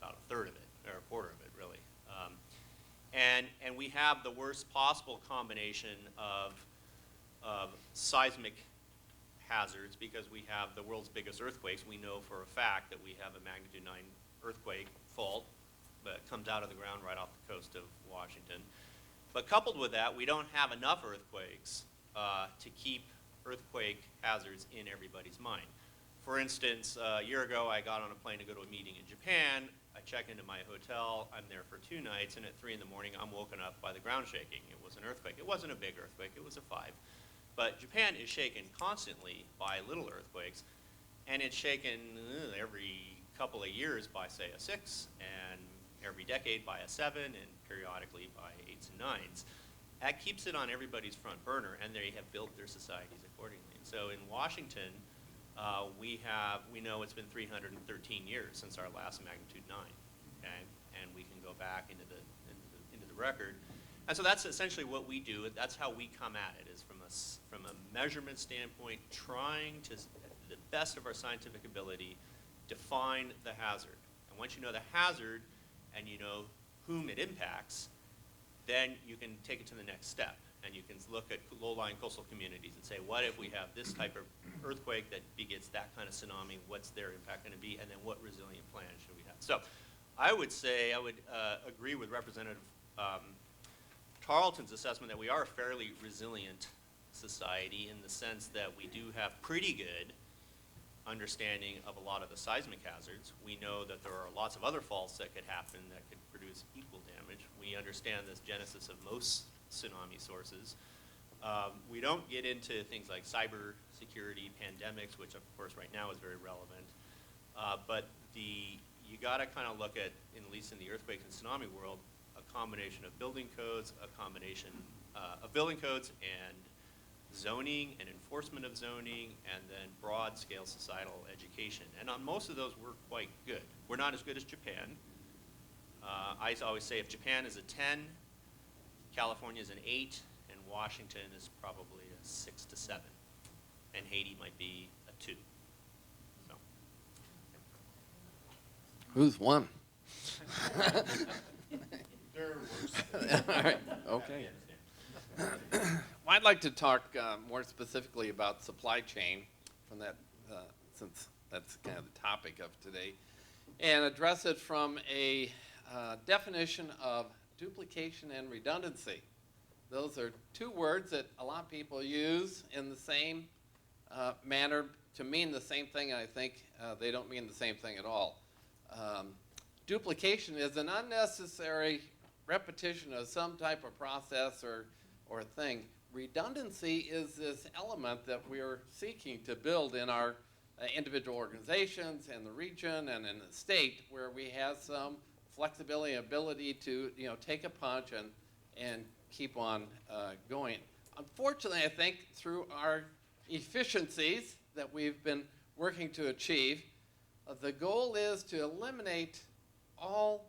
about a third of it, or a quarter of it, really. And we have the worst possible combination of seismic hazards because we have the world's biggest earthquakes. We know for a fact that we have a magnitude 9 earthquake fault that comes out of the ground right off the coast of Washington. But coupled with that, we don't have enough earthquakes to keep earthquake hazards in everybody's mind. For instance, a year ago, I got on a plane to go to a meeting in Japan. I check into my hotel. I'm there for 2 nights, and at 3 in the morning, I'm woken up by the ground shaking. It was an earthquake. It wasn't a big earthquake. It was a 5. But Japan is shaken constantly by little earthquakes, and it's shaken every couple of years by, say, a 6, and every decade by a 7, and periodically by 8s and 9s. That keeps it on everybody's front burner, and they have built their societies accordingly. And so in Washington, we know it's been 313 years since our last magnitude 9, okay? And we can go back into the record. And so that's essentially what we do. That's how we come at it, is from a measurement standpoint, trying to, at the best of our scientific ability, define the hazard. And once you know the hazard and you know whom it impacts, then you can take it to the next step. And you can look at low-lying coastal communities and say, what if we have this type of earthquake that begets that kind of tsunami? What's their impact going to be? And then what resilient plan should we have? So I would say, I would agree with Representative Tarleton's assessment that we are a fairly resilient society in the sense that we do have pretty good understanding of a lot of the seismic hazards. We know that there are lots of other faults that could happen that could produce equal damage. We understand the genesis of most tsunami sources. We don't get into things like cyber security, pandemics, which of course right now is very relevant. But you got to kind of look at, at least in the earthquake and tsunami world, a combination of building codes, and zoning and enforcement of zoning, and then broad-scale societal education. And on most of those, we're quite good. We're not as good as Japan. I always say if Japan is a 10, California is an 8, and Washington is probably a 6 to 7, and Haiti might be a 2. So. Who's won? They're worse. All right, okay. Well, I'd like to talk more specifically about supply chain from that, since that's kind of the topic of today, and address it from a definition of duplication and redundancy. Those are 2 words that a lot of people use in the same manner to mean the same thing, and I think they don't mean the same thing at all. Duplication is an unnecessary repetition of some type of process or thing. Redundancy is this element that we're seeking to build in our individual organizations and the region and in the state, where we have some flexibility and ability to take a punch and keep on going. Unfortunately, I think through our efficiencies that we've been working to achieve, the goal is to eliminate all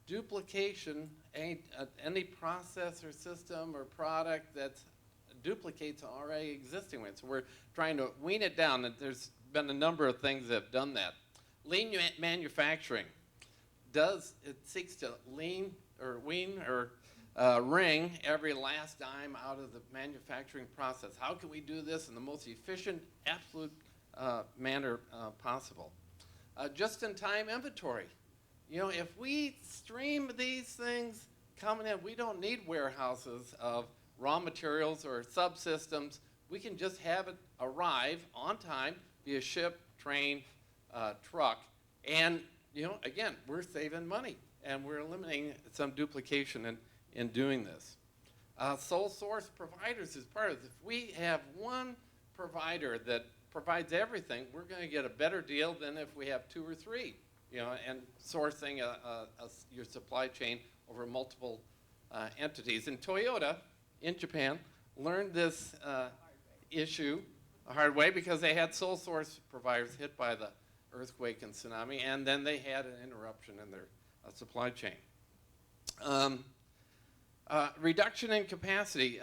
duplication, any process or system or product that duplicates already existing ones. So we're trying to wean it down, and there's been a number of things that have done that. Lean manufacturing seeks to wean or wring every last dime out of the manufacturing process. How can we do this in the most efficient, absolute manner possible? Just-in-time inventory. If we stream these things coming in, we don't need warehouses of raw materials or subsystems. We can just have it arrive on time via ship, train, truck, and again, we're saving money and we're eliminating some duplication in doing this. Sole source providers is part of this. If we have one provider that provides everything, we're going to get a better deal than if we have 2 or 3. And sourcing your supply chain over multiple entities. And Toyota in Japan learned this issue a hard way because they had sole source providers hit by the earthquake and tsunami, and then they had an interruption in their supply chain. Reduction in capacity.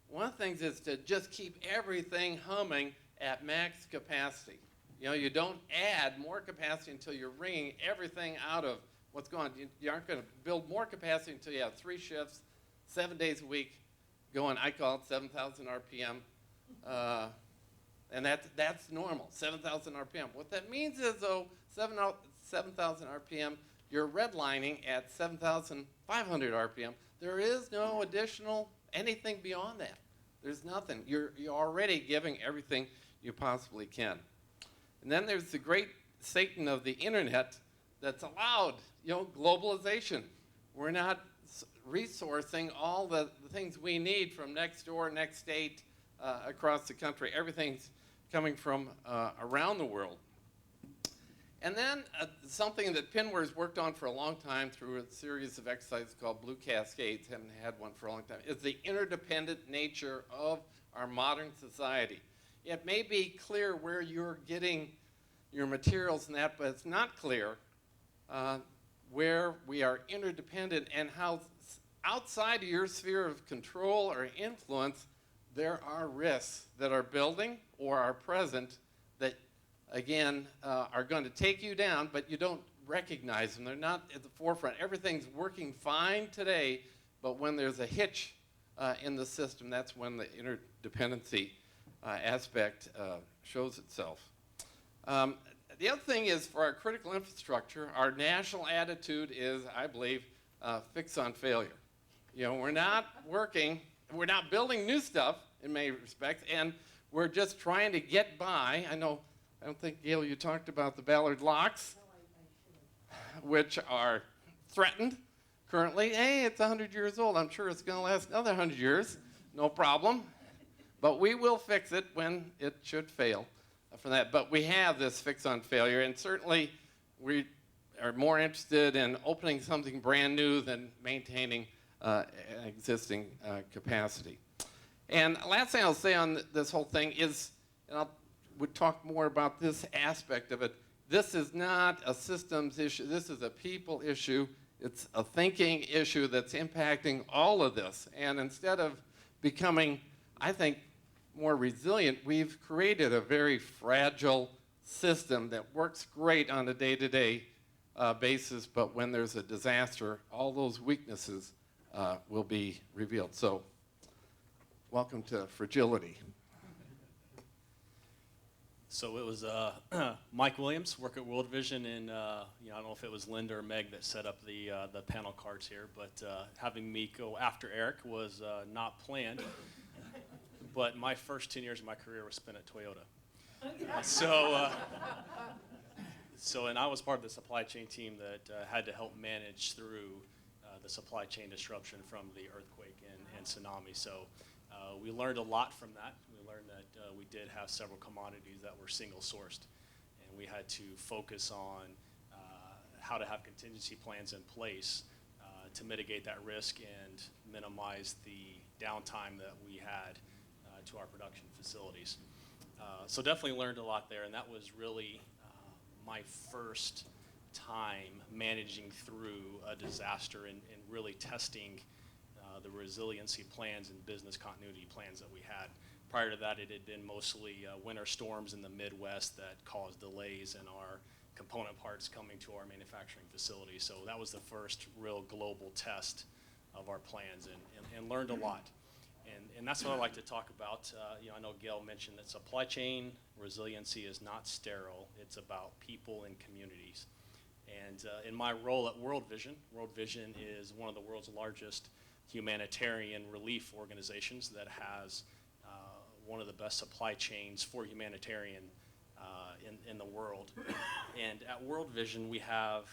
One of the things is to just keep everything humming at max capacity. You don't add more capacity until you're wringing everything out of what's going on. You aren't going to build more capacity until you have 3 shifts, 7 days a week going. I call it 7,000 RPM. And that's normal, 7,000 RPM. What that means is, though, 7,000 RPM, you're redlining at 7,500 RPM. There is no additional anything beyond that. There's nothing. You're already giving everything you possibly can. And then there's the great Satan of the internet that's allowed, globalization. We're not resourcing all the things we need from next door, next state, across the country. Everything's coming from around the world. And then something that Pinware's worked on for a long time through a series of exercises called Blue Cascades, haven't had one for a long time, is the interdependent nature of our modern society. It may be clear where you're getting your materials and that, but it's not clear where we are interdependent and how outside of your sphere of control or influence, there are risks that are building or are present that, again, are going to take you down, but you don't recognize them. They're not at the forefront. Everything's working fine today, but when there's a hitch in the system, that's when the interdependency aspect shows itself. The other thing is, for our critical infrastructure, our national attitude is, I believe, fix on failure. We're not building new stuff in many respects, and we're just trying to get by. I don't think, Gail, you talked about the Ballard locks, which are threatened currently. Hey, it's 100 years old. I'm sure it's going to last another 100 years. No problem. But we will fix it when it should fail from that. But we have this fix on failure, and certainly we are more interested in opening something brand new than maintaining existing capacity. And last thing I'll say on this whole thing is, and would talk more about this aspect of it. This is not a systems issue. This is a people issue. It's a thinking issue that's impacting all of this. And instead of becoming, I think, more resilient, we've created a very fragile system that works great on a day-to-day basis, but when there's a disaster, all those weaknesses will be revealed. So, welcome to fragility. So it was Mike Williams, work at World Vision, and I don't know if it was Linda or Meg that set up the panel cards here, but having me go after Eric was not planned. But my first 10 years of my career was spent at Toyota. And I was part of the supply chain team that had to help manage through the supply chain disruption from the earthquake and tsunami. So we learned a lot from that. We learned that we did have several commodities that were single sourced, and we had to focus on how to have contingency plans in place to mitigate that risk and minimize the downtime that we had to our production facilities. So definitely learned a lot there, and that was really my first time managing through a disaster and really testing the resiliency plans and business continuity plans that we had. Prior to that, it had been mostly winter storms in the Midwest that caused delays in our component parts coming to our manufacturing facility. So that was the first real global test of our plans, and learned a lot. And that's what I like to talk about. I know Gail mentioned that supply chain resiliency is not sterile. It's about people and communities. And in my role at World Vision is one of the world's largest humanitarian relief organizations that has one of the best supply chains for humanitarian in the world. And at World Vision, we have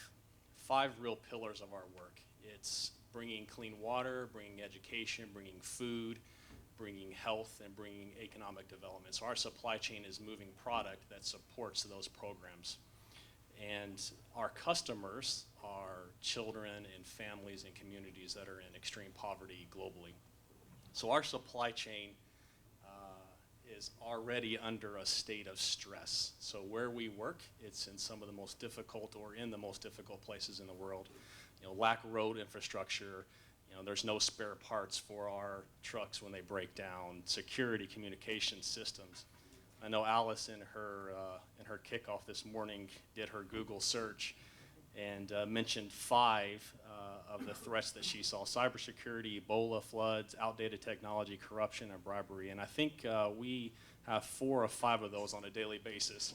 5 real pillars of our work. It's bringing clean water, bringing education, bringing food, bringing health, and bringing economic development. So our supply chain is moving product that supports those programs. And our customers are children and families and communities that are in extreme poverty globally. So our supply chain is already under a state of stress. So where we work, it's in some of the most difficult or in the most difficult places in the world. Lack of road infrastructure, there's no spare parts for our trucks when they break down, security communication systems. I know Alice in her kickoff this morning did her Google search and mentioned 5 of the threats that she saw: cybersecurity, Ebola, floods, outdated technology, corruption, and bribery. And I think we have 4 or 5 of those on a daily basis.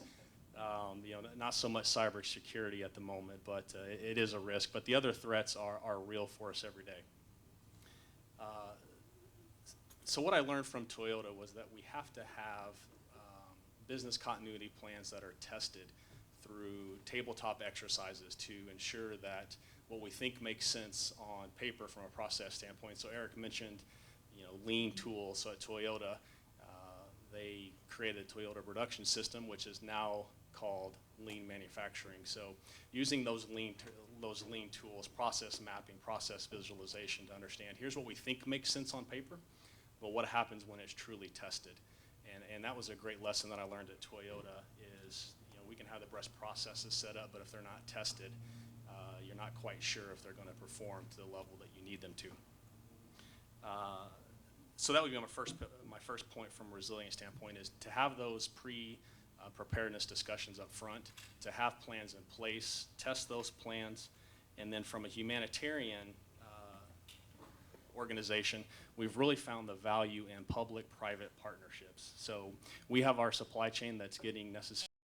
Not so much cybersecurity at the moment, but it is a risk. But the other threats are real for us every day. So what I learned from Toyota was that we have to have business continuity plans that are tested through tabletop exercises to ensure that what we think makes sense on paper from a process standpoint. So Eric mentioned, lean tools. So at Toyota, they created a Toyota production system, which is now called lean manufacturing. So using those lean tools, process mapping, process visualization to understand, here's what we think makes sense on paper, but what happens when it's truly tested. And that was a great lesson that I learned at Toyota is, we can have the best processes set up, but if they're not tested, you're not quite sure if they're going to perform to the level that you need them to. So that would be my first point from a resilience standpoint, is to have those preparedness discussions up front, to have plans in place, test those plans, and then from a humanitarian organization, we've really found the value in public-private partnerships. So we have our supply chain that's getting necessary